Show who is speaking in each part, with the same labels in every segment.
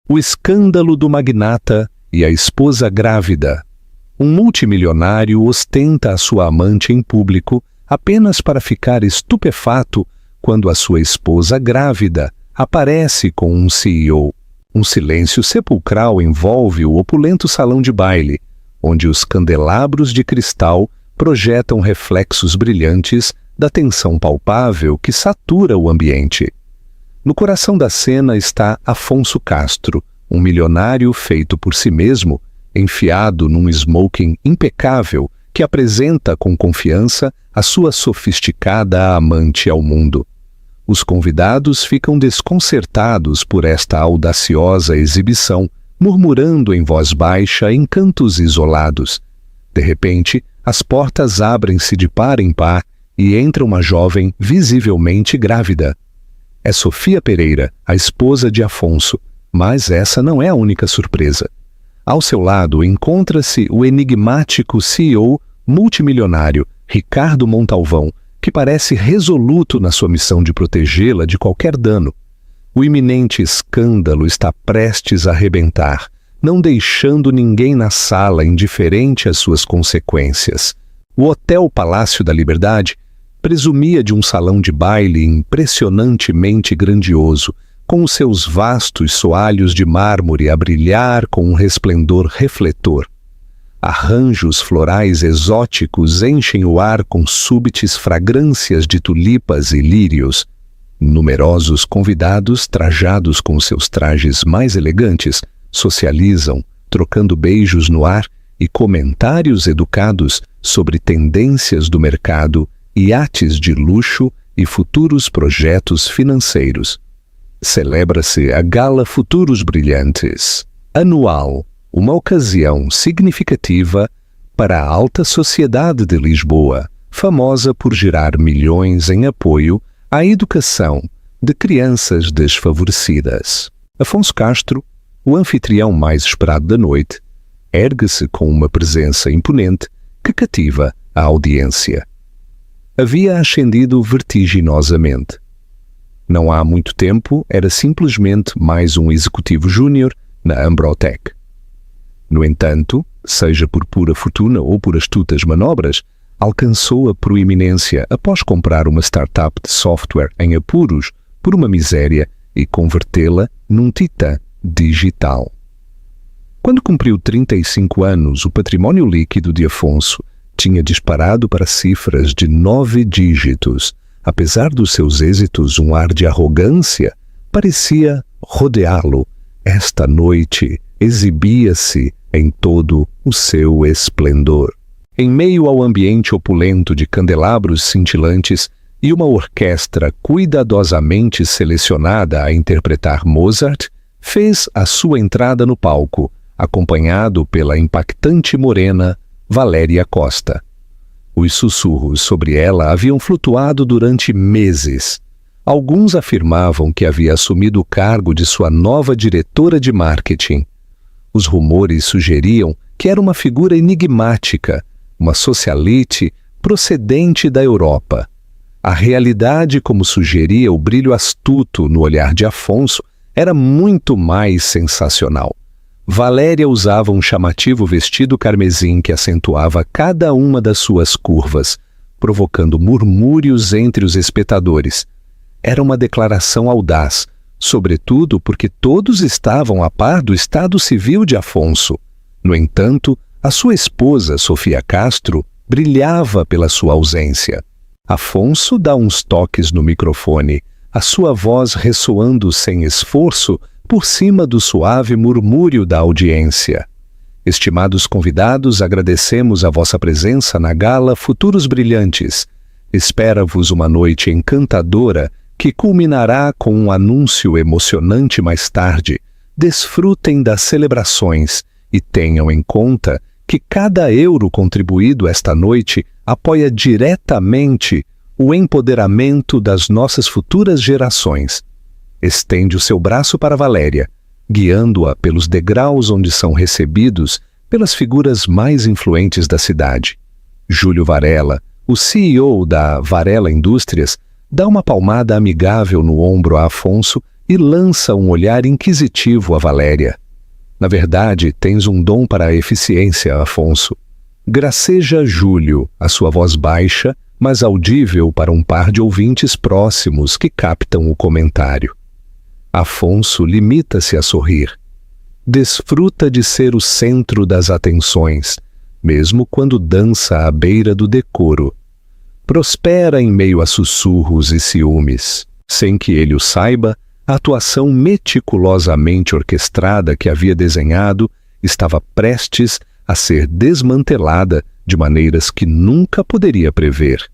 Speaker 1: O escândalo do magnata e a esposa grávida. Um multimilionário ostenta a sua amante em público apenas para ficar estupefato quando a sua esposa grávida aparece com um CEO. Um silêncio sepulcral envolve o opulento salão de baile, onde os candelabros de cristal projetam reflexos brilhantes da tensão palpável que satura o ambiente. No coração da cena está Afonso Castro, um milionário feito por si mesmo, enfiado num smoking impecável que apresenta com confiança a sua sofisticada amante ao mundo. Os convidados ficam desconcertados por esta audaciosa exibição, murmurando em voz baixa em cantos isolados. De repente, as portas abrem-se de par em par e entra uma jovem visivelmente grávida. É Sofia Pereira, a esposa de Afonso, mas essa não é a única surpresa. Ao seu lado encontra-se o enigmático CEO multimilionário Ricardo Montalvão, que parece resoluto na sua missão de protegê-la de qualquer dano. O iminente escândalo está prestes a arrebentar, não deixando ninguém na sala indiferente às suas consequências. O Hotel Palácio da Liberdade presumia de um salão de baile impressionantemente grandioso, com os seus vastos soalhos de mármore a brilhar com um resplendor refletor. Arranjos florais exóticos enchem o ar com súbitas fragrâncias de tulipas e lírios. Numerosos convidados, trajados com seus trajes mais elegantes, socializam, trocando beijos no ar e comentários educados sobre tendências do mercado, iates de luxo e futuros projetos financeiros. Celebra-se a Gala Futuros Brilhantes, anual, uma ocasião significativa para a alta sociedade de Lisboa, famosa por gerar milhões em apoio à educação de crianças desfavorecidas. Afonso Castro, o anfitrião mais esperado da noite, ergue-se com uma presença imponente que cativa a audiência. Havia ascendido vertiginosamente. Não há muito tempo era simplesmente mais um executivo júnior na Ambrotech. No entanto, seja por pura fortuna ou por astutas manobras, alcançou a proeminência após comprar uma startup de software em apuros por uma miséria e convertê-la num titã digital. Quando cumpriu 35 anos, o património líquido de Afonso tinha disparado para cifras de 9 dígitos. Apesar dos seus êxitos, um ar de arrogância parecia rodeá-lo. Esta noite exibia-se em todo o seu esplendor. Em meio ao ambiente opulento de candelabros cintilantes e uma orquestra cuidadosamente selecionada a interpretar Mozart, fez a sua entrada no palco, acompanhado pela impactante morena Valéria Costa. Os sussurros sobre ela haviam flutuado durante meses. Alguns afirmavam que havia assumido o cargo de sua nova diretora de marketing. Os rumores sugeriam que era uma figura enigmática, uma socialite procedente da Europa. A realidade, como sugeria o brilho astuto no olhar de Afonso, era muito mais sensacional. Valéria usava um chamativo vestido carmesim que acentuava cada uma das suas curvas, provocando murmúrios entre os espectadores. Era uma declaração audaz, sobretudo porque todos estavam a par do estado civil de Afonso. No entanto, a sua esposa, Sofia Castro, brilhava pela sua ausência. Afonso dá uns toques no microfone, a sua voz ressoando sem esforço por cima do suave murmúrio da audiência. Estimados convidados, agradecemos a vossa presença na Gala Futuros Brilhantes. Espera-vos uma noite encantadora que culminará com um anúncio emocionante mais tarde. Desfrutem das celebrações e tenham em conta que cada euro contribuído esta noite apoia diretamente o empoderamento das nossas futuras gerações. Estende o seu braço para Valéria, guiando-a pelos degraus onde são recebidos pelas figuras mais influentes da cidade. Júlio Varela, o CEO da Varela Indústrias, dá uma palmada amigável no ombro a Afonso e lança um olhar inquisitivo a Valéria. Na verdade, tens um dom para a eficiência, Afonso. Graceja Júlio, a sua voz baixa, mas audível para um par de ouvintes próximos que captam o comentário. Afonso limita-se a sorrir. Desfruta de ser o centro das atenções, mesmo quando dança à beira do decoro. Prospera em meio a sussurros e ciúmes. Sem que ele o saiba, a atuação meticulosamente orquestrada que havia desenhado estava prestes a ser desmantelada de maneiras que nunca poderia prever.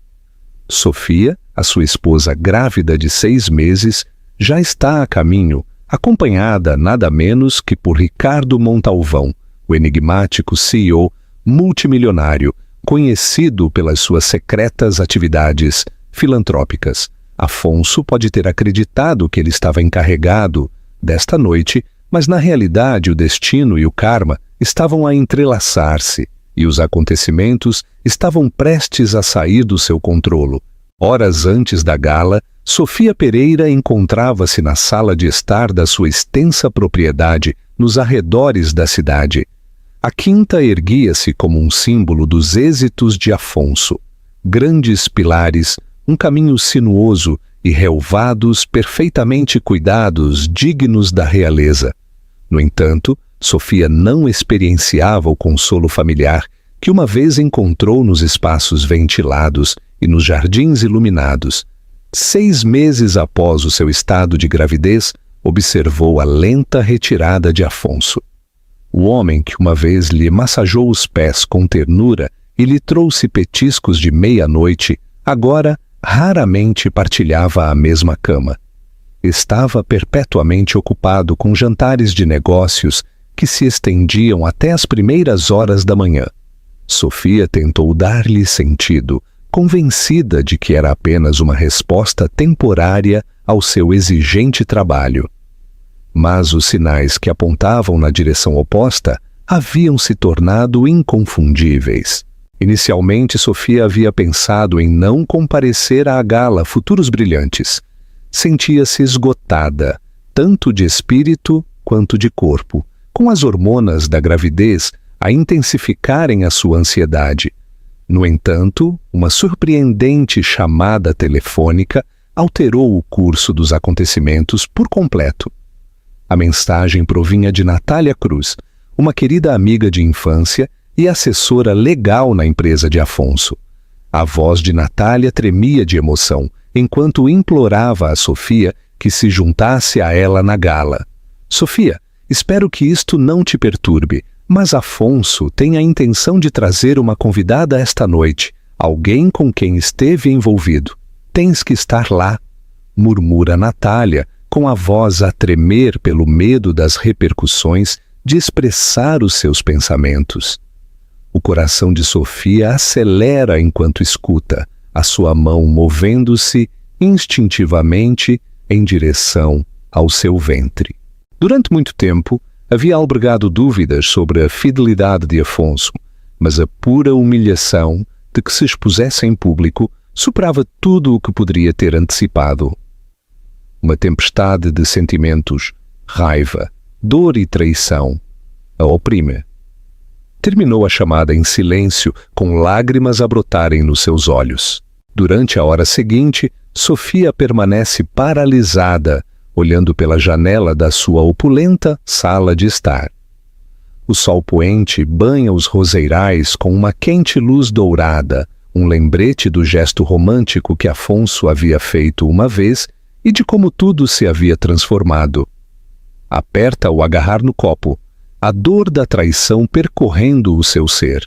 Speaker 1: Sofia, a sua esposa grávida de 6 meses, já está a caminho, acompanhada nada menos que por Ricardo Montalvão, o enigmático CEO multimilionário, conhecido pelas suas secretas atividades filantrópicas. Afonso pode ter acreditado que ele estava encarregado desta noite, mas na realidade o destino e o karma estavam a entrelaçar-se, e os acontecimentos estavam prestes a sair do seu controlo. Horas antes da gala, Sofia Pereira encontrava-se na sala de estar da sua extensa propriedade nos arredores da cidade. A quinta erguia-se como um símbolo dos êxitos de Afonso. Grandes pilares, um caminho sinuoso e relvados perfeitamente cuidados, dignos da realeza. No entanto, Sofia não experienciava o consolo familiar que uma vez encontrou nos espaços ventilados e nos jardins iluminados. 6 meses após o seu estado de gravidez, observou a lenta retirada de Afonso. O homem que uma vez lhe massageou os pés com ternura e lhe trouxe petiscos de meia-noite, agora raramente partilhava a mesma cama. Estava perpetuamente ocupado com jantares de negócios que se estendiam até as primeiras horas da manhã. Sofia tentou dar-lhe sentido, convencida de que era apenas uma resposta temporária ao seu exigente trabalho. Mas os sinais que apontavam na direção oposta haviam se tornado inconfundíveis. Inicialmente, Sofia havia pensado em não comparecer à gala Futuros Brilhantes. Sentia-se esgotada, tanto de espírito quanto de corpo, com as hormonas da gravidez a intensificarem a sua ansiedade. No entanto, uma surpreendente chamada telefônica alterou o curso dos acontecimentos por completo. A mensagem provinha de Natália Cruz, uma querida amiga de infância e assessora legal na empresa de Afonso. A voz de Natália tremia de emoção, enquanto implorava a Sofia que se juntasse a ela na gala. Sofia, espero que isto não te perturbe, mas Afonso tem a intenção de trazer uma convidada esta noite, alguém com quem esteve envolvido. Tens que estar lá, murmura Natália, com a voz a tremer pelo medo das repercussões de expressar os seus pensamentos. O coração de Sofia acelera enquanto escuta, a sua mão movendo-se instintivamente em direção ao seu ventre. Durante muito tempo, havia albergado dúvidas sobre a fidelidade de Afonso, mas a pura humilhação de que se expusesse em público superava tudo o que poderia ter antecipado. Uma tempestade de sentimentos, raiva, dor e traição, a oprime. Terminou a chamada em silêncio, com lágrimas a brotarem nos seus olhos. Durante a hora seguinte, Sofia permanece paralisada, olhando pela janela da sua opulenta sala de estar. O sol poente banha os roseirais com uma quente luz dourada, um lembrete do gesto romântico que Afonso havia feito uma vez e de como tudo se havia transformado. Aperta o agarrar no copo, a dor da traição percorrendo o seu ser.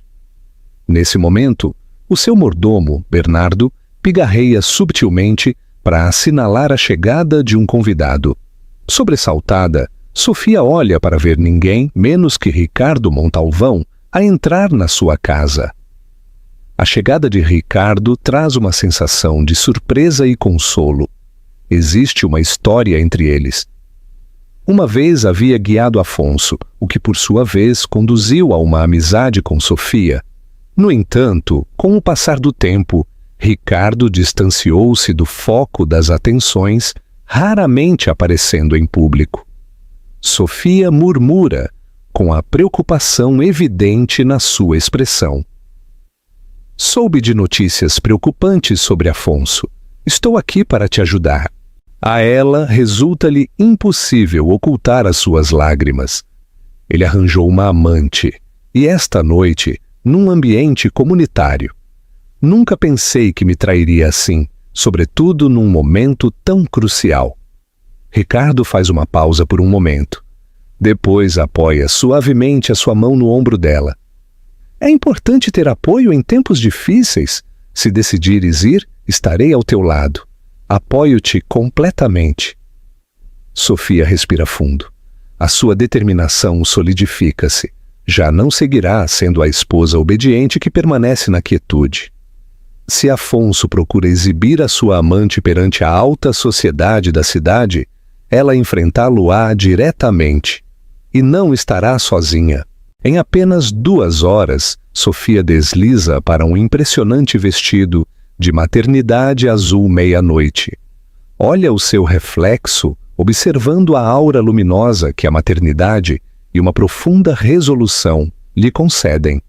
Speaker 1: Nesse momento, o seu mordomo, Bernardo, pigarreia subtilmente para assinalar a chegada de um convidado. Sobressaltada, Sofia olha para ver ninguém menos que Ricardo Montalvão a entrar na sua casa. A chegada de Ricardo traz uma sensação de surpresa e consolo. Existe uma história entre eles. Uma vez havia guiado Afonso, o que por sua vez conduziu a uma amizade com Sofia. No entanto, com o passar do tempo, Ricardo distanciou-se do foco das atenções raramente aparecendo em público. Sofia murmura, com a preocupação evidente na sua expressão. Soube de notícias preocupantes sobre Afonso. Estou aqui para te ajudar. A ela resulta-lhe impossível ocultar as suas lágrimas. Ele arranjou uma amante, e esta noite, num ambiente comunitário. Nunca pensei que me trairia assim, sobretudo num momento tão crucial. Ricardo faz uma pausa por um momento. Depois apoia suavemente a sua mão no ombro dela. É importante ter apoio em tempos difíceis. Se decidires ir, estarei ao teu lado. Apoio-te completamente. Sofia respira fundo. A sua determinação solidifica-se. Já não seguirá sendo a esposa obediente que permanece na quietude. Se Afonso procura exibir a sua amante perante a alta sociedade da cidade, ela enfrentá-lo-á diretamente. E não estará sozinha. Em apenas 2 horas, Sofia desliza para um impressionante vestido de maternidade azul meia-noite. Olha o seu reflexo, observando a aura luminosa que a maternidade e uma profunda resolução lhe concedem.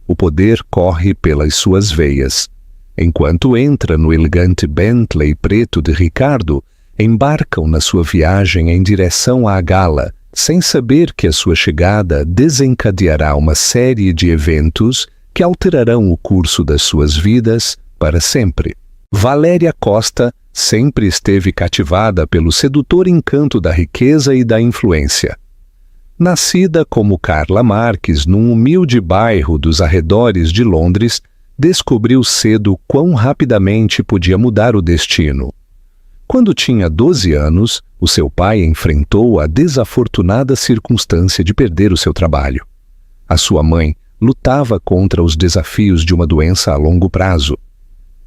Speaker 1: O poder corre pelas suas veias. Enquanto entra no elegante Bentley preto de Ricardo, embarcam na sua viagem em direção à gala, sem saber que a sua chegada desencadeará uma série de eventos que alterarão o curso das suas vidas para sempre. Valéria Costa sempre esteve cativada pelo sedutor encanto da riqueza e da influência. Nascida como Carla Marques num humilde bairro dos arredores de Londres, descobriu cedo quão rapidamente podia mudar o destino. Quando tinha 12 anos, o seu pai enfrentou a desafortunada circunstância de perder o seu trabalho. A sua mãe lutava contra os desafios de uma doença a longo prazo.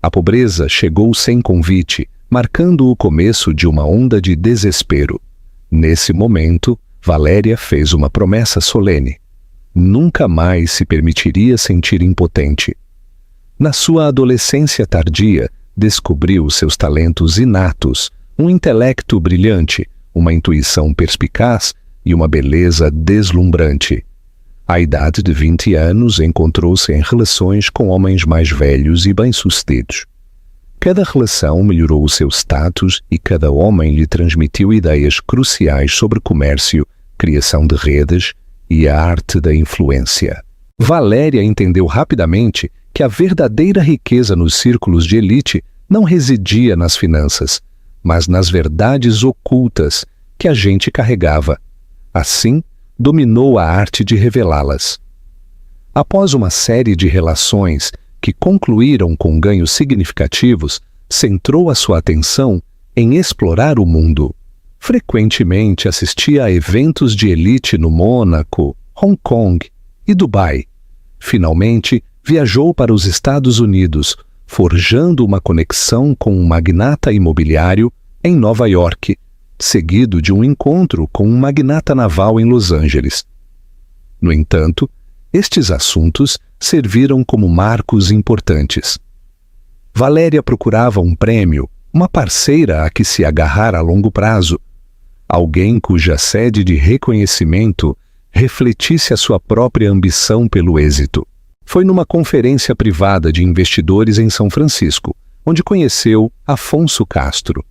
Speaker 1: A pobreza chegou sem convite, marcando o começo de uma onda de desespero. Nesse momento, Valéria fez uma promessa solene. Nunca mais se permitiria sentir impotente. Na sua adolescência tardia, descobriu seus talentos inatos, um intelecto brilhante, uma intuição perspicaz e uma beleza deslumbrante. À idade de 20 anos, encontrou-se em relações com homens mais velhos e bem-sucedidos. Cada relação melhorou o seu status e cada homem lhe transmitiu ideias cruciais sobre comércio, criação de redes e a arte da influência. Valéria entendeu rapidamente que a verdadeira riqueza nos círculos de elite não residia nas finanças, mas nas verdades ocultas que a gente carregava. Assim, dominou a arte de revelá-las. Após uma série de relações que concluíram com ganhos significativos, centrou a sua atenção em explorar o mundo. Frequentemente assistia a eventos de elite no Mônaco, Hong Kong e Dubai. Finalmente, viajou para os Estados Unidos, forjando uma conexão com um magnata imobiliário em Nova York, seguido de um encontro com um magnata naval em Los Angeles. No entanto, estes assuntos serviram como marcos importantes. Valéria procurava um prêmio, uma parceira a que se agarrar a longo prazo, alguém cuja sede de reconhecimento refletisse a sua própria ambição pelo êxito. Foi numa conferência privada de investidores em São Francisco, onde conheceu Afonso Castro.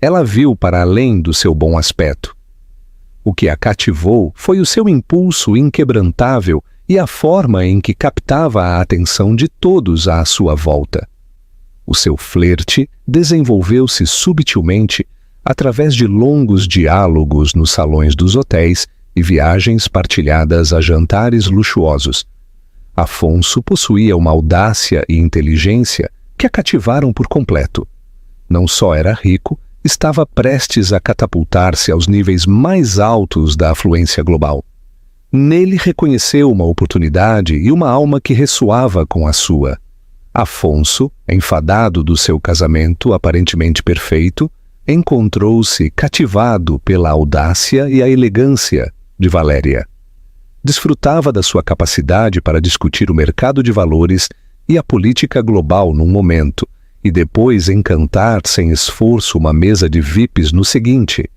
Speaker 1: Ela viu para além do seu bom aspecto. O que a cativou foi o seu impulso inquebrantável e a forma em que captava a atenção de todos à sua volta. O seu flerte desenvolveu-se subtilmente através de longos diálogos nos salões dos hotéis e viagens partilhadas a jantares luxuosos. Afonso possuía uma audácia e inteligência que a cativaram por completo. Não só era rico, estava prestes a catapultar-se aos níveis mais altos da afluência global. Nele reconheceu uma oportunidade e uma alma que ressoava com a sua. Afonso, enfadado do seu casamento aparentemente perfeito, encontrou-se cativado pela audácia e a elegância de Valéria. Desfrutava da sua capacidade para discutir o mercado de valores e a política global num momento, e depois encantar sem esforço uma mesa de VIPs no seguinte.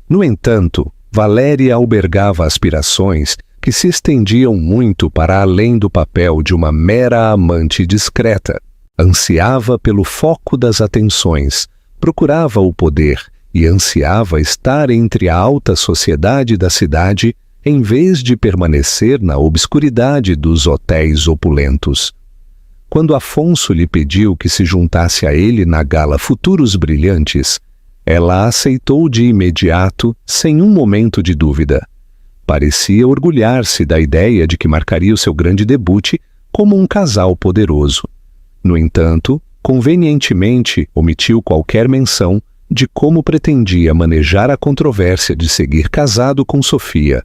Speaker 1: No entanto, Valéria albergava aspirações que se estendiam muito para além do papel de uma mera amante discreta. Ansiava pelo foco das atenções, procurava o poder e ansiava estar entre a alta sociedade da cidade em vez de permanecer na obscuridade dos hotéis opulentos. Quando Afonso lhe pediu que se juntasse a ele na gala Futuros Brilhantes, ela aceitou de imediato, sem um momento de dúvida. Parecia orgulhar-se da ideia de que marcaria o seu grande debut como um casal poderoso. No entanto, convenientemente omitiu qualquer menção de como pretendia manejar a controvérsia de seguir casado com Sofia.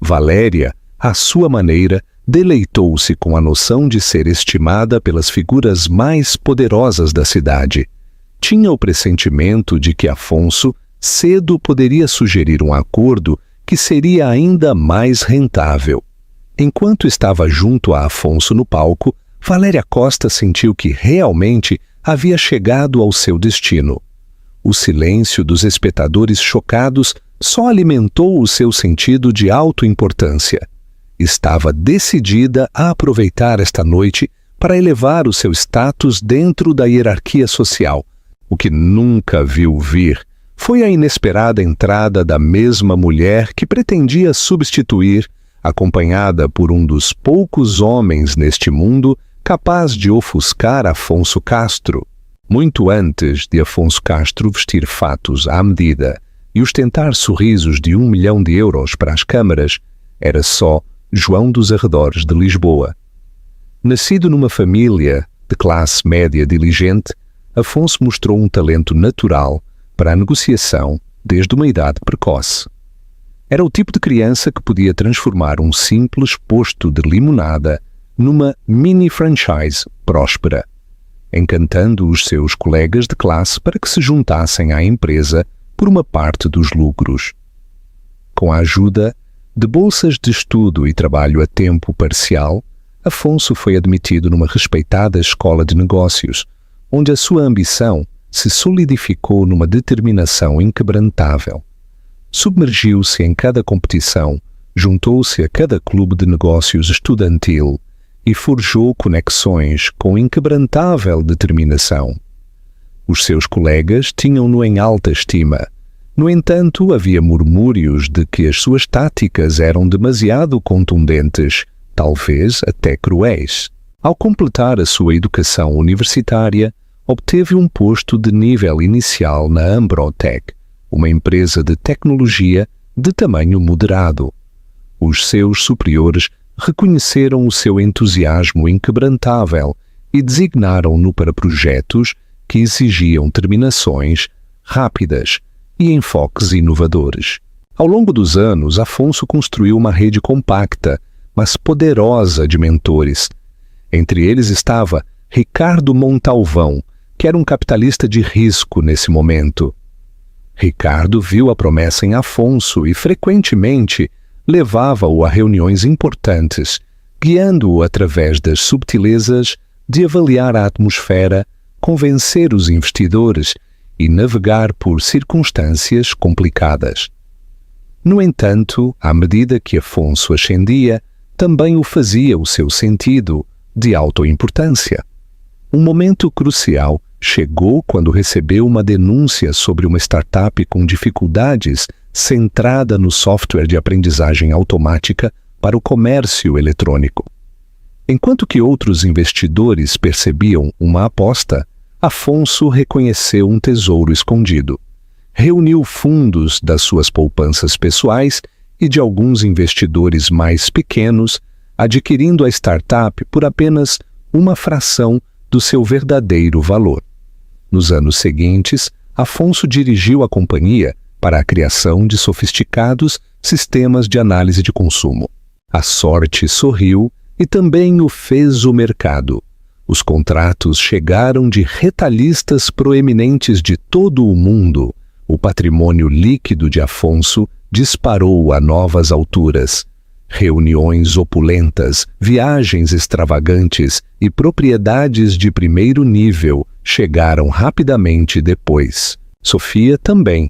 Speaker 1: Valéria, à sua maneira, deleitou-se com a noção de ser estimada pelas figuras mais poderosas da cidade. Tinha o pressentimento de que Afonso cedo poderia sugerir um acordo que seria ainda mais rentável. Enquanto estava junto a Afonso no palco, Valéria Costa sentiu que realmente havia chegado ao seu destino. O silêncio dos espectadores chocados só alimentou o seu sentido de autoimportância. Estava decidida a aproveitar esta noite para elevar o seu status dentro da hierarquia social. O que nunca viu vir foi a inesperada entrada da mesma mulher que pretendia substituir, acompanhada por um dos poucos homens neste mundo capaz de ofuscar Afonso Castro. Muito antes de Afonso Castro vestir fatos à medida e ostentar sorrisos de 1 milhão de euros para as câmaras, era só João dos Arredores de Lisboa. Nascido numa família de classe média diligente, Afonso mostrou um talento natural para a negociação desde uma idade precoce. Era o tipo de criança que podia transformar um simples posto de limonada numa mini-franchise próspera, encantando os seus colegas de classe para que se juntassem à empresa por uma parte dos lucros. Com a ajuda de bolsas de estudo e trabalho a tempo parcial, Afonso foi admitido numa respeitada escola de negócios, onde a sua ambição se solidificou numa determinação inquebrantável. Submergiu-se em cada competição, juntou-se a cada clube de negócios estudantil e forjou conexões com inquebrantável determinação. Os seus colegas tinham-no em alta estima. No entanto, havia murmúrios de que as suas táticas eram demasiado contundentes, talvez até cruéis. Ao completar a sua educação universitária, obteve um posto de nível inicial na Ambrotech, uma empresa de tecnologia de tamanho moderado. Os seus superiores reconheceram o seu entusiasmo inquebrantável e designaram-no para projetos que exigiam terminações rápidas e enfoques inovadores. Ao longo dos anos, Afonso construiu uma rede compacta, mas poderosa de mentores. Entre eles estava Ricardo Montalvão, que era um capitalista de risco nesse momento. Ricardo viu a promessa em Afonso e, frequentemente, levava-o a reuniões importantes, guiando-o através das subtilezas de avaliar a atmosfera, convencer os investidores e navegar por circunstâncias complicadas. No entanto, à medida que Afonso ascendia, também o fazia o seu sentido de autoimportância. Um momento crucial chegou quando recebeu uma denúncia sobre uma startup com dificuldades centrada no software de aprendizagem automática para o comércio eletrônico. Enquanto que outros investidores percebiam uma aposta, Afonso reconheceu um tesouro escondido. Reuniu fundos das suas poupanças pessoais e de alguns investidores mais pequenos, adquirindo a startup por apenas uma fração do seu verdadeiro valor. Nos anos seguintes, Afonso dirigiu a companhia para a criação de sofisticados sistemas de análise de consumo. A sorte sorriu e também o fez o mercado. Os contratos chegaram de retalhistas proeminentes de todo o mundo. O patrimônio líquido de Afonso disparou a novas alturas. Reuniões opulentas, viagens extravagantes e propriedades de primeiro nível chegaram rapidamente depois. Sofia também.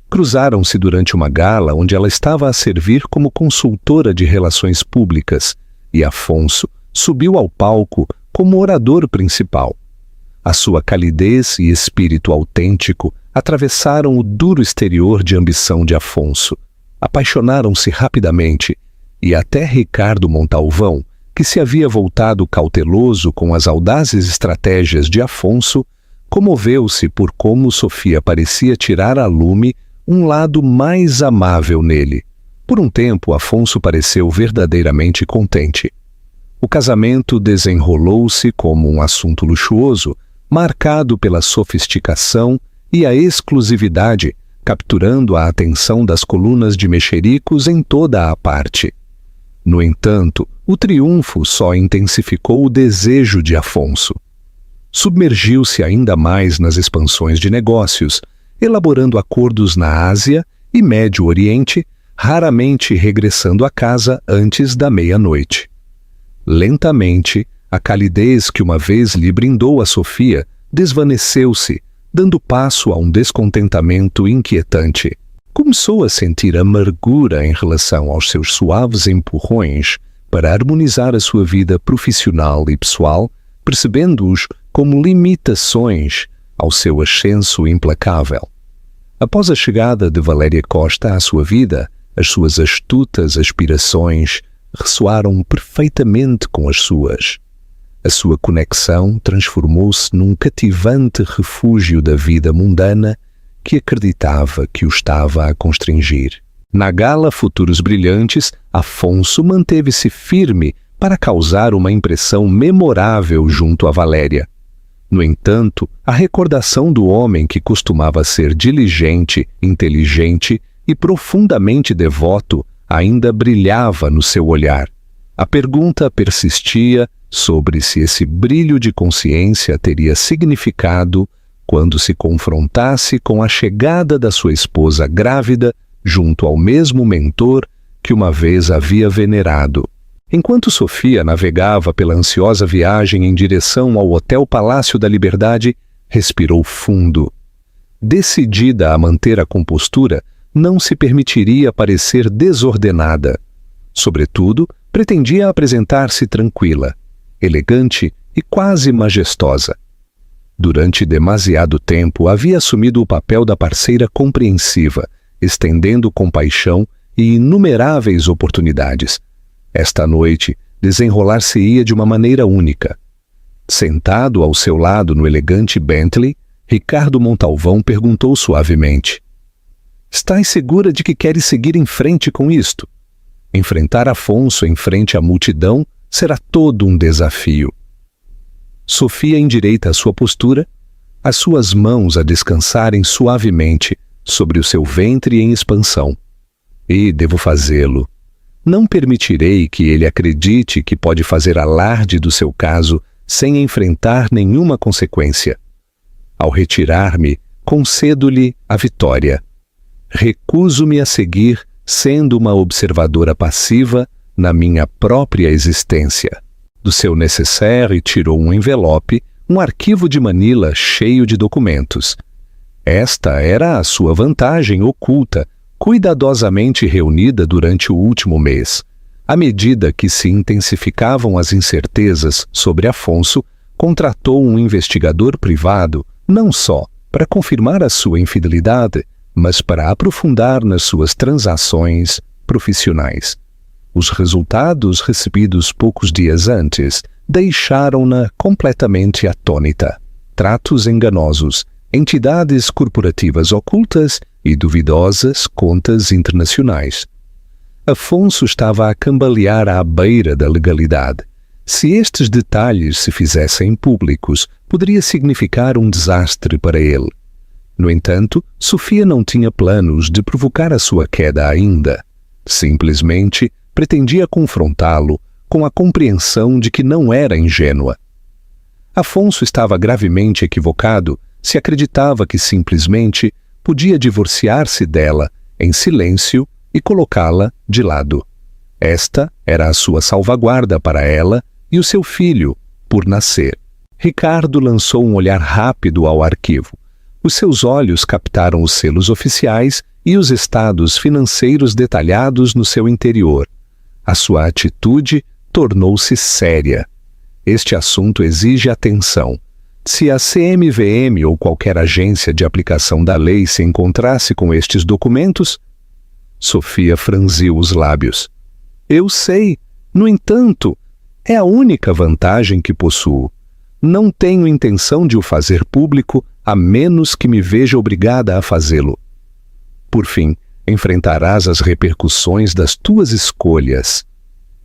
Speaker 1: Cruzaram-se durante uma gala onde ela estava a servir como consultora de relações públicas, e Afonso subiu ao palco como orador principal. A sua calidez e espírito autêntico atravessaram o duro exterior de ambição de Afonso. Apaixonaram-se rapidamente, e até Ricardo Montalvão, que se havia voltado cauteloso com as audazes estratégias de Afonso, comoveu-se por como Sofia parecia tirar a lume um lado mais amável nele. Por um tempo, Afonso pareceu verdadeiramente contente. O casamento desenrolou-se como um assunto luxuoso, marcado pela sofisticação e a exclusividade, capturando a atenção das colunas de mexericos em toda a parte. No entanto, o triunfo só intensificou o desejo de Afonso. Submergiu-se ainda mais nas expansões de negócios, elaborando acordos na Ásia e Médio Oriente, raramente regressando a casa antes da meia-noite. Lentamente, a calidez que uma vez lhe brindou a Sofia desvaneceu-se, dando passo a um descontentamento inquietante. Começou a sentir amargura em relação aos seus suaves empurrões para harmonizar a sua vida profissional e pessoal, percebendo-os como limitações ao seu ascenso implacável. Após a chegada de Valéria Costa à sua vida, as suas astutas aspirações ressoaram perfeitamente com as suas. A sua conexão transformou-se num cativante refúgio da vida mundana que acreditava que o estava a constringir. Na gala Futuros Brilhantes, Afonso manteve-se firme para causar uma impressão memorável junto a Valéria. No entanto, a recordação do homem que costumava ser diligente, inteligente e profundamente devoto ainda brilhava no seu olhar. A pergunta persistia sobre se esse brilho de consciência teria significado quando se confrontasse com a chegada da sua esposa grávida junto ao mesmo mentor que uma vez havia venerado. Enquanto Sofia navegava pela ansiosa viagem em direção ao Hotel Palácio da Liberdade, respirou fundo. Decidida a manter a compostura, não se permitiria parecer desordenada. Sobretudo, pretendia apresentar-se tranquila, elegante e quase majestosa. Durante demasiado tempo havia assumido o papel da parceira compreensiva, estendendo compaixão e inumeráveis oportunidades. Esta noite, desenrolar-se-ia de uma maneira única. Sentado ao seu lado no elegante Bentley, Ricardo Montalvão perguntou suavemente: "Estás segura de que queres seguir em frente com isto? Enfrentar Afonso em frente à multidão será todo um desafio." Sofia endireita a sua postura, as suas mãos a descansarem suavemente sobre o seu ventre em expansão. "E devo fazê-lo. Não permitirei que ele acredite que pode fazer alarde do seu caso sem enfrentar nenhuma consequência. Ao retirar-me, concedo-lhe a vitória. Recuso-me a seguir sendo uma observadora passiva na minha própria existência." Do seu nécessaire tirou um envelope, um arquivo de Manila cheio de documentos. Esta era a sua vantagem oculta, cuidadosamente reunida durante o último mês. À medida que se intensificavam as incertezas sobre Afonso, contratou um investigador privado, não só para confirmar a sua infidelidade, mas para aprofundar nas suas transações profissionais. Os resultados recebidos poucos dias antes deixaram-na completamente atônita. Tratos enganosos, entidades corporativas ocultas e duvidosas contas internacionais. Afonso estava a cambalear à beira da legalidade. Se estes detalhes se fizessem públicos, poderia significar um desastre para ele. No entanto, Sofia não tinha planos de provocar a sua queda ainda. Simplesmente pretendia confrontá-lo com a compreensão de que não era ingênua. Afonso estava gravemente equivocado se acreditava que simplesmente podia divorciar-se dela em silêncio e colocá-la de lado. Esta era a sua salvaguarda para ela e o seu filho por nascer. Ricardo lançou um olhar rápido ao arquivo. Os seus olhos captaram os selos oficiais e os estados financeiros detalhados no seu interior. A sua atitude tornou-se séria. Este assunto exige atenção. Se a CMVM ou qualquer agência de aplicação da lei se encontrasse com estes documentos... Sofia franziu os lábios. Eu sei. No entanto, é a única vantagem que possuo. Não tenho intenção de o fazer público, a menos que me veja obrigada a fazê-lo. Por fim, enfrentarás as repercussões das tuas escolhas.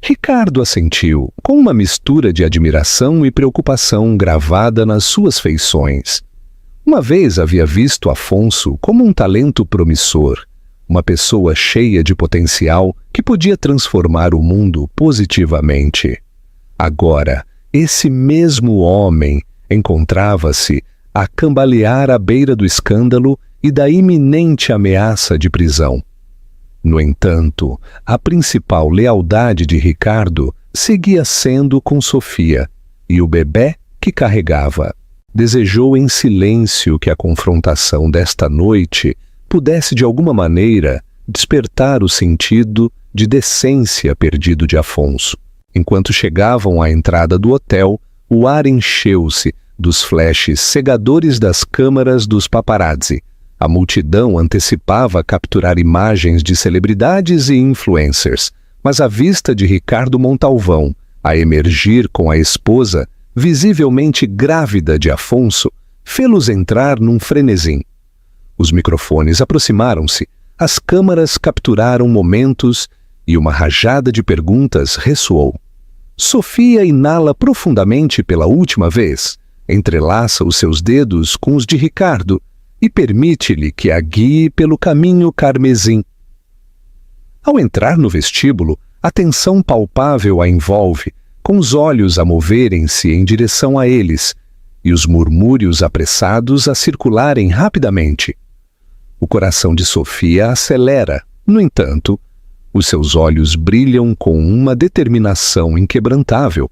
Speaker 1: Ricardo assentiu, com uma mistura de admiração e preocupação gravada nas suas feições. Uma vez havia visto Afonso como um talento promissor, uma pessoa cheia de potencial que podia transformar o mundo positivamente. Agora, esse mesmo homem encontrava-se a cambalear à beira do escândalo e da iminente ameaça de prisão. No entanto, a principal lealdade de Ricardo seguia sendo com Sofia e o bebé que carregava. Desejou em silêncio que a confrontação desta noite pudesse de alguma maneira despertar o sentido de decência perdido de Afonso. Enquanto chegavam à entrada do hotel, o ar encheu-se dos flashes cegadores das câmaras dos paparazzi. A multidão antecipava capturar imagens de celebridades e influencers, mas a vista de Ricardo Montalvão, a emergir com a esposa, visivelmente grávida de Afonso, fê-los entrar num frenesim. Os microfones aproximaram-se, as câmaras capturaram momentos e uma rajada de perguntas ressoou. Sofia inala profundamente pela última vez, entrelaça os seus dedos com os de Ricardo e permite-lhe que a guie pelo caminho carmesim. Ao entrar no vestíbulo, a tensão palpável a envolve, com os olhos a moverem-se em direção a eles e os murmúrios apressados a circularem rapidamente. O coração de Sofia acelera, no entanto, os seus olhos brilham com uma determinação inquebrantável.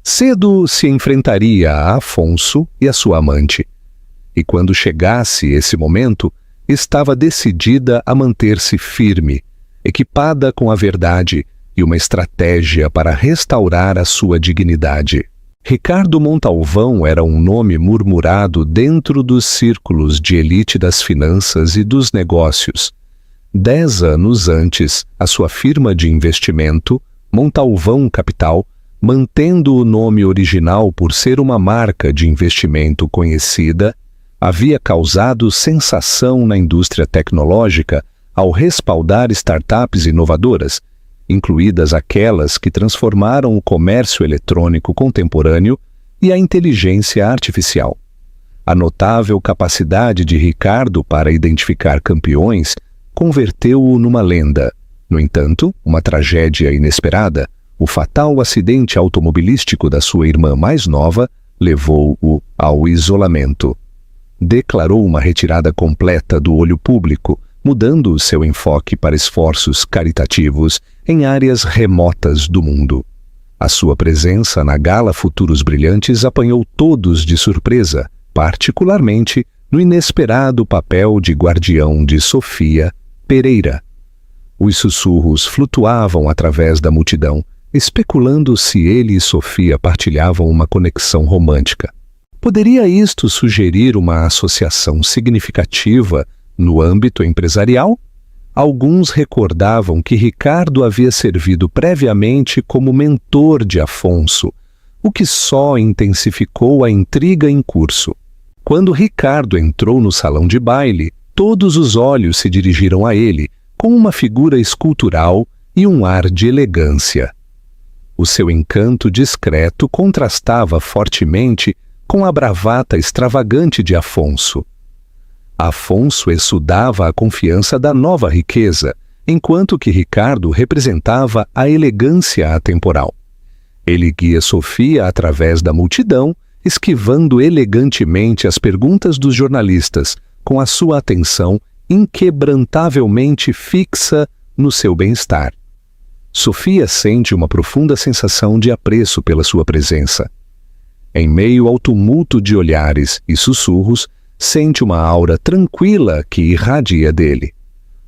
Speaker 1: Cedo se enfrentaria a Afonso e a sua amante, e quando chegasse esse momento, estava decidida a manter-se firme, equipada com a verdade e uma estratégia para restaurar a sua dignidade. Ricardo Montalvão era um nome murmurado dentro dos círculos de elite das finanças e dos negócios. 10 anos antes, a sua firma de investimento, Montalvão Capital, mantendo o nome original por ser uma marca de investimento conhecida, havia causado sensação na indústria tecnológica ao respaldar startups inovadoras, incluídas aquelas que transformaram o comércio eletrônico contemporâneo e a inteligência artificial. A notável capacidade de Ricardo para identificar campeões converteu-o numa lenda. No entanto, uma tragédia inesperada, o fatal acidente automobilístico da sua irmã mais nova, levou-o ao isolamento. Declarou uma retirada completa do olho público, mudando o seu enfoque para esforços caritativos em áreas remotas do mundo. A sua presença na Gala Futuros Brilhantes apanhou todos de surpresa, particularmente no inesperado papel de guardião de Sofia Pereira. Os sussurros flutuavam através da multidão, especulando se ele e Sofia partilhavam uma conexão romântica. Poderia isto sugerir uma associação significativa no âmbito empresarial? Alguns recordavam que Ricardo havia servido previamente como mentor de Afonso, o que só intensificou a intriga em curso. Quando Ricardo entrou no salão de baile, todos os olhos se dirigiram a ele, com uma figura escultural e um ar de elegância. O seu encanto discreto contrastava fortemente com a bravata extravagante de Afonso. Afonso exudava a confiança da nova riqueza, enquanto que Ricardo representava a elegância atemporal. Ele guia Sofia através da multidão, esquivando elegantemente as perguntas dos jornalistas, com a sua atenção inquebrantavelmente fixa no seu bem-estar. Sofia sente uma profunda sensação de apreço pela sua presença. Em meio ao tumulto de olhares e sussurros, sente uma aura tranquila que irradia dele.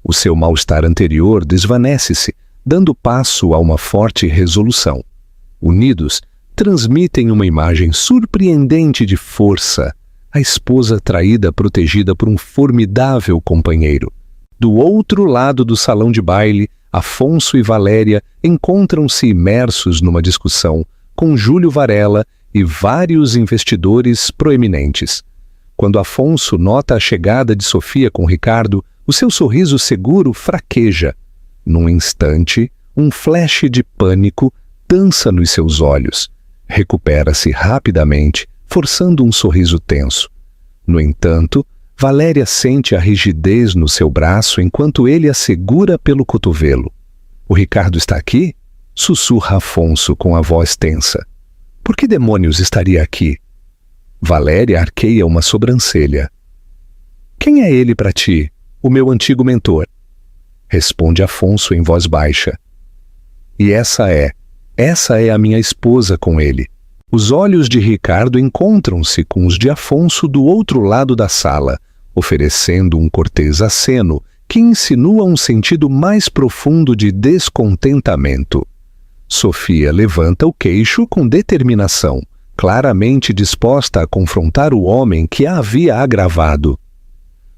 Speaker 1: O seu mal-estar anterior desvanece-se, dando passo a uma forte resolução. Unidos, transmitem uma imagem surpreendente de força, a esposa traída protegida por um formidável companheiro. Do outro lado do salão de baile, Afonso e Valéria encontram-se imersos numa discussão com Júlio Varela e vários investidores proeminentes. Quando Afonso nota a chegada de Sofia com Ricardo, o seu sorriso seguro fraqueja. Num instante, um flash de pânico dança nos seus olhos. Recupera-se rapidamente, forçando um sorriso tenso. No entanto, Valéria sente a rigidez no seu braço enquanto ele a segura pelo cotovelo. "O Ricardo está aqui?" sussurra Afonso com a voz tensa. "Por que demônios estaria aqui?" Valéria arqueia uma sobrancelha. "Quem é ele para ti?" "O meu antigo mentor", responde Afonso em voz baixa. "E essa é a minha esposa com ele." Os olhos de Ricardo encontram-se com os de Afonso do outro lado da sala, oferecendo um cortês aceno que insinua um sentido mais profundo de descontentamento. Sofia levanta o queixo com determinação, claramente disposta a confrontar o homem que a havia agravado.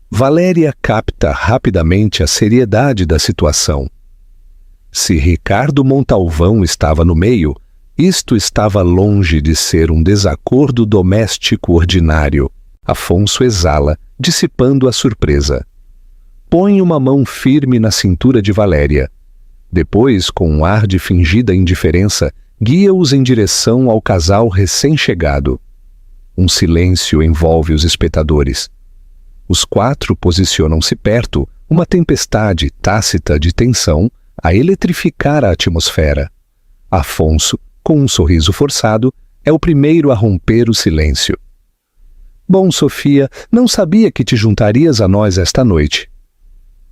Speaker 1: Valéria capta rapidamente a seriedade da situação. Se Ricardo Montalvão estava no meio, isto estava longe de ser um desacordo doméstico ordinário. Afonso exala, dissipando a surpresa. Põe uma mão firme na cintura de Valéria. Depois, com um ar de fingida indiferença, guia-os em direção ao casal recém-chegado. Um silêncio envolve os espectadores. Os quatro posicionam-se perto, uma tempestade tácita de tensão a eletrificar a atmosfera. Afonso, com um sorriso forçado, é o primeiro a romper o silêncio. "Bom, Sofia, não sabia que te juntarias a nós esta noite."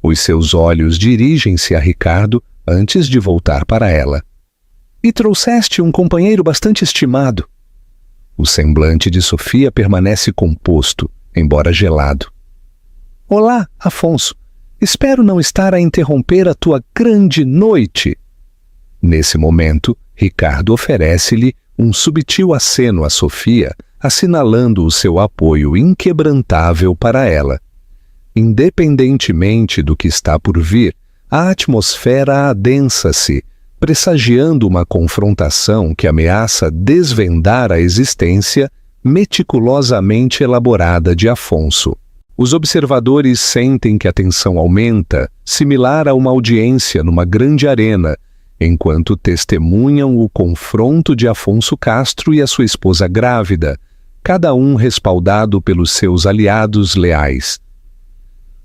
Speaker 1: Os seus olhos dirigem-se a Ricardo antes de voltar para ela. "E trouxeste um companheiro bastante estimado." O semblante de Sofia permanece composto, embora gelado. "Olá, Afonso. Espero não estar a interromper a tua grande noite." Nesse momento, Ricardo oferece-lhe um subtil aceno a Sofia, assinalando o seu apoio inquebrantável para ela. Independentemente do que está por vir, a atmosfera adensa-se, pressagiando uma confrontação que ameaça desvendar a existência meticulosamente elaborada de Afonso. Os observadores sentem que a tensão aumenta, similar a uma audiência numa grande arena, enquanto testemunham o confronto de Afonso Castro e a sua esposa grávida, cada um respaldado pelos seus aliados leais.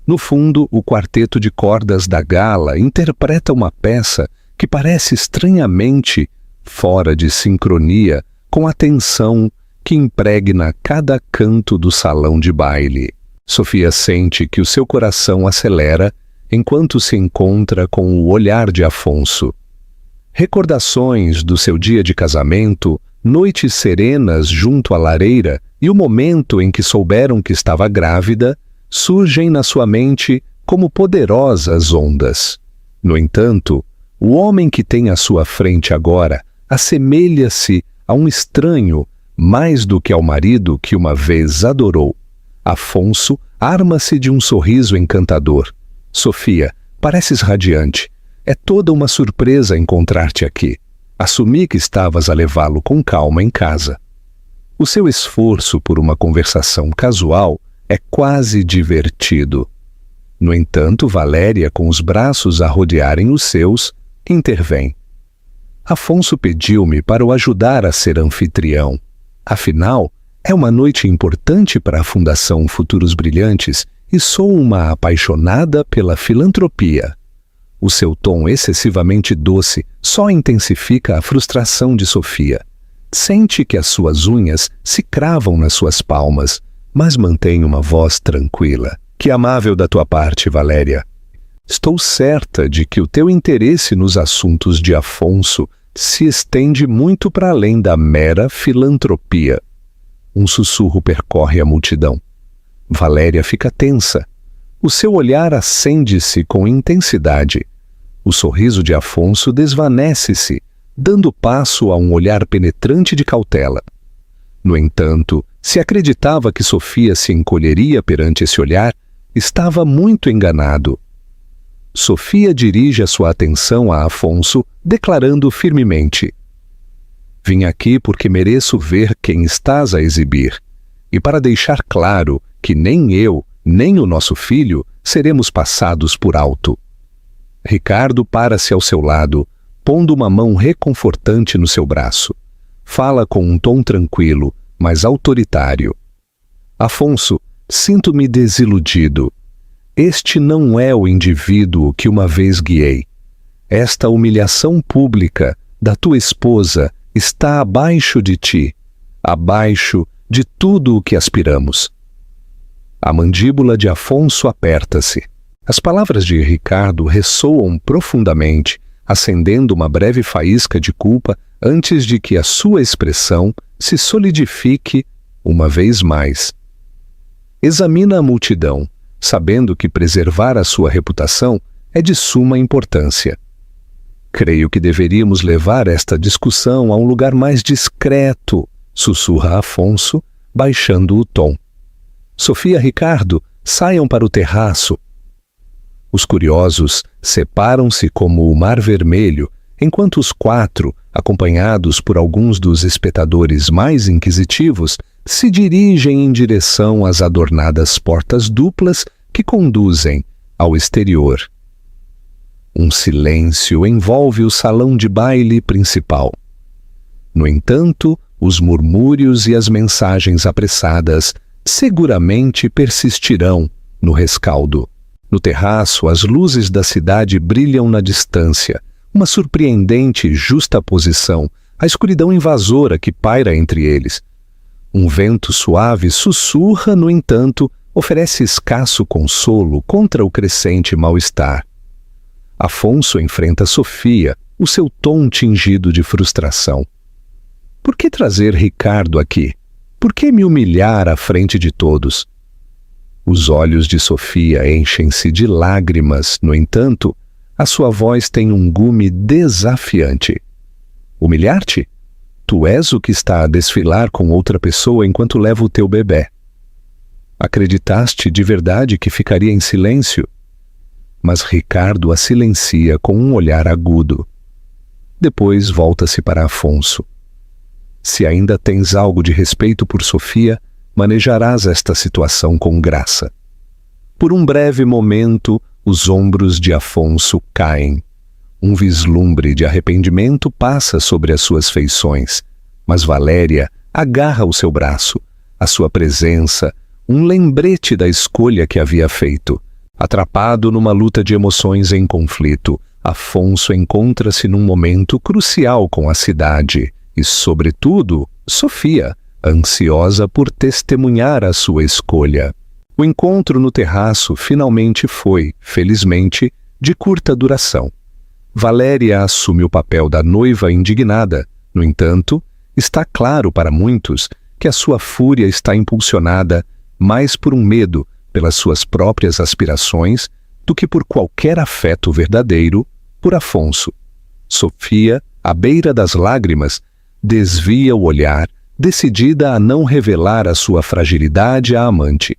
Speaker 1: No fundo, o quarteto de cordas da gala interpreta uma peça que parece estranhamente fora de sincronia com a tensão que impregna cada canto do salão de baile. Sofia sente que o seu coração acelera enquanto se encontra com o olhar de Afonso. Recordações do seu dia de casamento, noites serenas junto à lareira e o momento em que souberam que estava grávida surgem na sua mente como poderosas ondas. No entanto, o homem que tem à sua frente agora assemelha-se a um estranho mais do que ao marido que uma vez adorou. Afonso arma-se de um sorriso encantador. Sofia, pareces radiante. É toda uma surpresa encontrar-te aqui. Assumi que estavas a levá-lo com calma em casa. O seu esforço por uma conversação casual é quase divertido. No entanto, Valéria, com os braços a rodearem os seus, intervém. Afonso pediu-me para o ajudar a ser anfitrião. Afinal, é uma noite importante para a Fundação Futuros Brilhantes e sou uma apaixonada pela filantropia. O seu tom excessivamente doce só intensifica a frustração de Sofia. Sente que as suas unhas se cravam nas suas palmas, mas mantém uma voz tranquila. Que amável da tua parte, Valéria. Estou certa de que o teu interesse nos assuntos de Afonso se estende muito para além da mera filantropia. Um sussurro percorre a multidão. Valéria fica tensa. O seu olhar acende-se com intensidade. O sorriso de Afonso desvanece-se, dando passo a um olhar penetrante de cautela. No entanto, se acreditava que Sofia se encolheria perante esse olhar, estava muito enganado. Sofia dirige a sua atenção a Afonso, declarando firmemente: vim aqui porque mereço ver quem estás a exibir, e para deixar claro que nem eu, nem o nosso filho seremos passados por alto. Ricardo para-se ao seu lado, pondo uma mão reconfortante no seu braço. Fala com um tom tranquilo, mas autoritário. Afonso, sinto-me desiludido. Este não é o indivíduo que uma vez guiei. Esta humilhação pública da tua esposa está abaixo de ti, abaixo de tudo o que aspiramos. A mandíbula de Afonso aperta-se. As palavras de Ricardo ressoam profundamente, acendendo uma breve faísca de culpa antes de que a sua expressão se solidifique uma vez mais. Examina a multidão, sabendo que preservar a sua reputação é de suma importância. Creio que deveríamos levar esta discussão a um lugar mais discreto, sussurra Afonso, baixando o tom. Sofia, Ricardo, saiam para o terraço. Os curiosos separam-se como o mar vermelho, enquanto os quatro, acompanhados por alguns dos espectadores mais inquisitivos, se dirigem em direção às adornadas portas duplas que conduzem ao exterior. Um silêncio envolve o salão de baile principal. No entanto, os murmúrios e as mensagens apressadas seguramente persistirão no rescaldo. No terraço, as luzes da cidade brilham na distância, uma surpreendente justaposição à escuridão invasora que paira entre eles. Um vento suave sussurra, no entanto, oferece escasso consolo contra o crescente mal-estar. Afonso enfrenta Sofia, o seu tom tingido de frustração. Por que trazer Ricardo aqui? Por que me humilhar à frente de todos? Os olhos de Sofia enchem-se de lágrimas, no entanto, a sua voz tem um gume desafiante. Humilhar-te? Tu és o que está a desfilar com outra pessoa enquanto leva o teu bebê. Acreditaste de verdade que ficaria em silêncio? Mas Ricardo a silencia com um olhar agudo. Depois volta-se para Afonso. Se ainda tens algo de respeito por Sofia, manejarás esta situação com graça. Por um breve momento, os ombros de Afonso caem. Um vislumbre de arrependimento passa sobre as suas feições, mas Valéria agarra o seu braço, a sua presença, um lembrete da escolha que havia feito. Atrapado numa luta de emoções em conflito, Afonso encontra-se num momento crucial com a cidade e, sobretudo, Sofia, ansiosa por testemunhar a sua escolha. O encontro no terraço finalmente foi, felizmente, de curta duração. Valéria assume o papel da noiva indignada. No entanto, está claro para muitos que a sua fúria está impulsionada mais por um medo pelas suas próprias aspirações do que por qualquer afeto verdadeiro por Afonso. Sofia, à beira das lágrimas, desvia o olhar, decidida a não revelar a sua fragilidade à amante.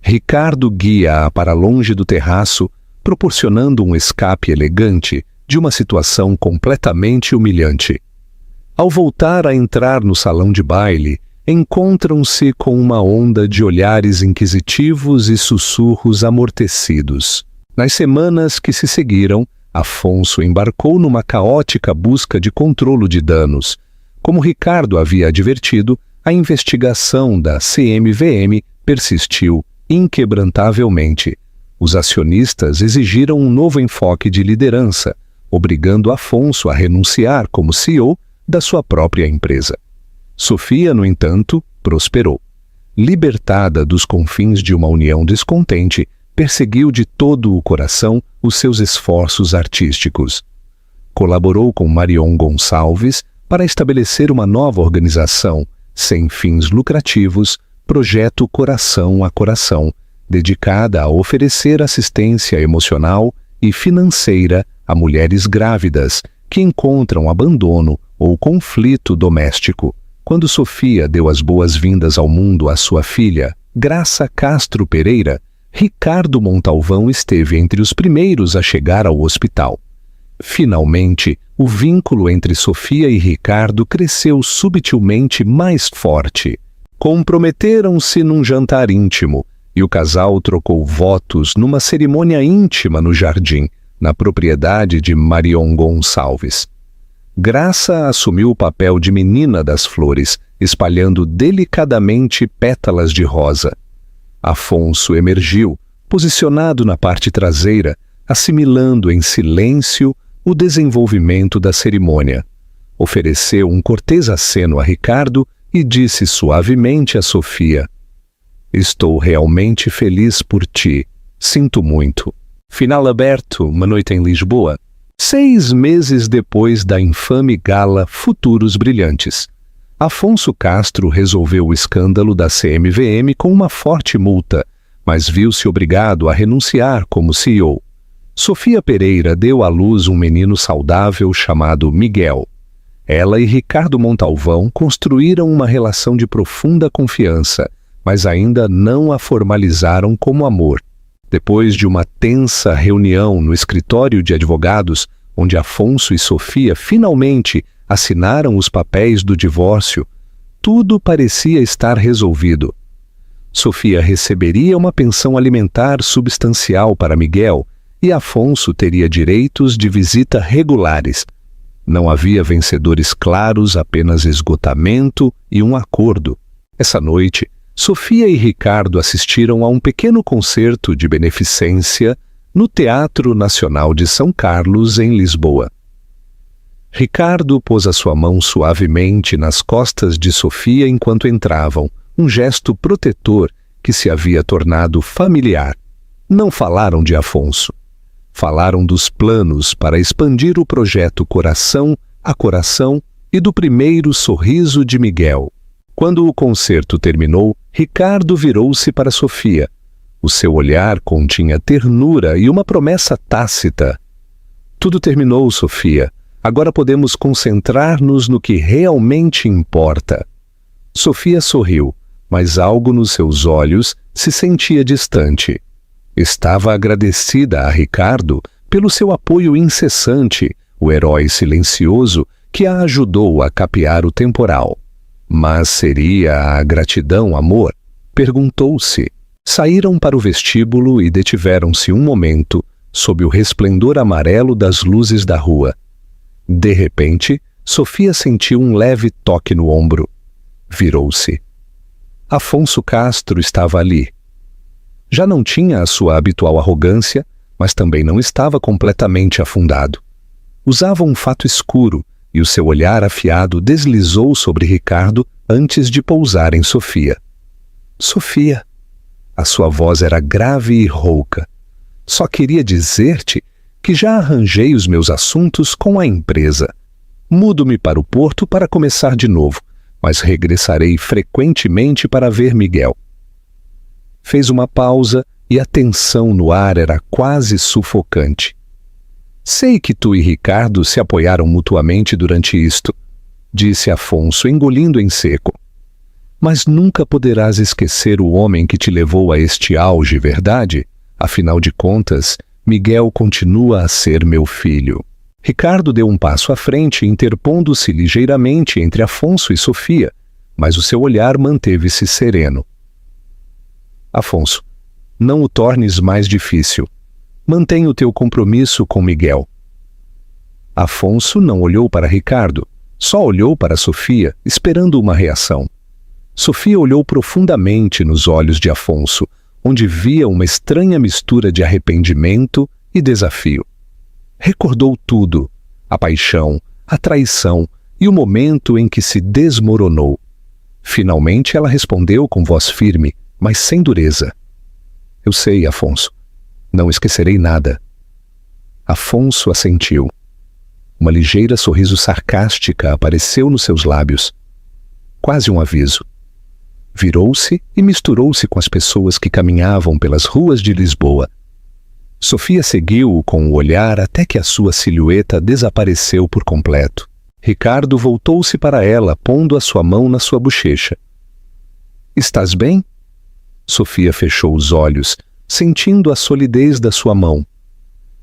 Speaker 1: Ricardo guia-a para longe do terraço, proporcionando um escape elegante de uma situação completamente humilhante. Ao voltar a entrar no salão de baile, encontram-se com uma onda de olhares inquisitivos e sussurros amortecidos. Nas semanas que se seguiram, Afonso embarcou numa caótica busca de controlo de danos. Como Ricardo havia advertido, a investigação da CMVM persistiu inquebrantavelmente. Os acionistas exigiram um novo enfoque de liderança, obrigando Afonso a renunciar como CEO da sua própria empresa. Sofia, no entanto, prosperou. Libertada dos confins de uma união descontente, perseguiu de todo o coração os seus esforços artísticos. Colaborou com Marion Gonçalves para estabelecer uma nova organização, sem fins lucrativos, Projeto Coração a Coração, dedicada a oferecer assistência emocional e financeira a mulheres grávidas que encontram abandono ou conflito doméstico. Quando Sofia deu as boas-vindas ao mundo à sua filha, Graça Castro Pereira, Ricardo Montalvão esteve entre os primeiros a chegar ao hospital. Finalmente, o vínculo entre Sofia e Ricardo cresceu subtilmente mais forte. Comprometeram-se num jantar íntimo e o casal trocou votos numa cerimônia íntima no jardim, na propriedade de Marion Gonçalves. Graça assumiu o papel de menina das flores, espalhando delicadamente pétalas de rosa. Afonso emergiu, posicionado na parte traseira, assimilando em silêncio o desenvolvimento da cerimônia. Ofereceu um cortês aceno a Ricardo e disse suavemente a Sofia: "Estou realmente feliz por ti. Sinto muito." Final aberto, Uma Noite em Lisboa. 6 meses depois da infame gala Futuros Brilhantes, Afonso Castro resolveu o escândalo da CMVM com uma forte multa, mas viu-se obrigado a renunciar como CEO. Sofia Pereira deu à luz um menino saudável chamado Miguel. Ela e Ricardo Montalvão construíram uma relação de profunda confiança, mas ainda não a formalizaram como amor. Depois de uma tensa reunião no escritório de advogados, onde Afonso e Sofia finalmente assinaram os papéis do divórcio, tudo parecia estar resolvido. Sofia receberia uma pensão alimentar substancial para Miguel e Afonso teria direitos de visita regulares. Não havia vencedores claros, apenas esgotamento e um acordo. Essa noite, Sofia e Ricardo assistiram a um pequeno concerto de beneficência no Teatro Nacional de São Carlos, em Lisboa. Ricardo pôs a sua mão suavemente nas costas de Sofia enquanto entravam, um gesto protetor que se havia tornado familiar. Não falaram de Afonso. Falaram dos planos para expandir o projeto Coração a Coração e do primeiro sorriso de Miguel. Quando o concerto terminou, Ricardo virou-se para Sofia. O seu olhar continha ternura e uma promessa tácita. "Tudo terminou, Sofia. Agora podemos concentrar-nos no que realmente importa." Sofia sorriu, mas algo nos seus olhos se sentia distante. Estava agradecida a Ricardo pelo seu apoio incessante, o herói silencioso que a ajudou a capear o temporal. Mas seria a gratidão amor? Perguntou-se. Saíram para o vestíbulo e detiveram-se um momento sob o resplendor amarelo das luzes da rua. De repente, Sofia sentiu um leve toque no ombro. Virou-se. Afonso Castro estava ali. Já não tinha a sua habitual arrogância, mas também não estava completamente afundado. Usava um fato escuro e o seu olhar afiado deslizou sobre Ricardo antes de pousar em Sofia. "Sofia." A sua voz era grave e rouca. "Só queria dizer-te que já arranjei os meus assuntos com a empresa. Mudo-me para o Porto para começar de novo, mas regressarei frequentemente para ver Miguel." Fez uma pausa e a tensão no ar era quase sufocante. "Sei que tu e Ricardo se apoiaram mutuamente durante isto", disse Afonso, engolindo em seco. "Mas nunca poderás esquecer o homem que te levou a este auge, verdade? Afinal de contas, Miguel continua a ser meu filho." Ricardo deu um passo à frente, interpondo-se ligeiramente entre Afonso e Sofia, mas o seu olhar manteve-se sereno. "Afonso, não o tornes mais difícil. Mantenha o teu compromisso com Miguel." Afonso não olhou para Ricardo, só olhou para Sofia, esperando uma reação. Sofia olhou profundamente nos olhos de Afonso, onde via uma estranha mistura de arrependimento e desafio. Recordou tudo, a paixão, a traição e o momento em que se desmoronou. Finalmente ela respondeu com voz firme, mas sem dureza: "Eu sei, Afonso. Não esquecerei nada." Afonso assentiu. Uma ligeira sorriso sarcástica apareceu nos seus lábios. quase um aviso. Virou-se e misturou-se com as pessoas que caminhavam pelas ruas de Lisboa. Sofia seguiu-o com o olhar até que a sua silhueta desapareceu por completo. Ricardo voltou-se para ela, pondo a sua mão na sua bochecha. "Estás bem?" Sofia fechou os olhos, sentindo a solidez da sua mão.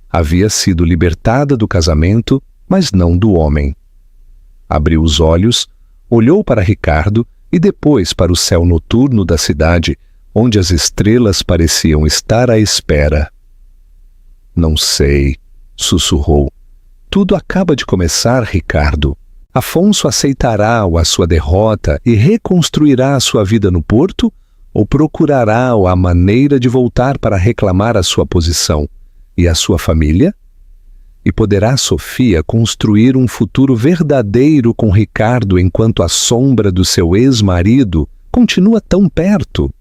Speaker 1: Havia sido libertada do casamento, mas não do homem. Abriu os olhos, olhou para Ricardo e depois para o céu noturno da cidade, onde as estrelas pareciam estar à espera. "Não sei", sussurrou. "Tudo acaba de começar, Ricardo. Afonso aceitará a sua derrota e reconstruirá a sua vida no Porto, ou procurará a maneira de voltar para reclamar a sua posição e a sua família? E poderá Sofia construir um futuro verdadeiro com Ricardo enquanto a sombra do seu ex-marido continua tão perto?"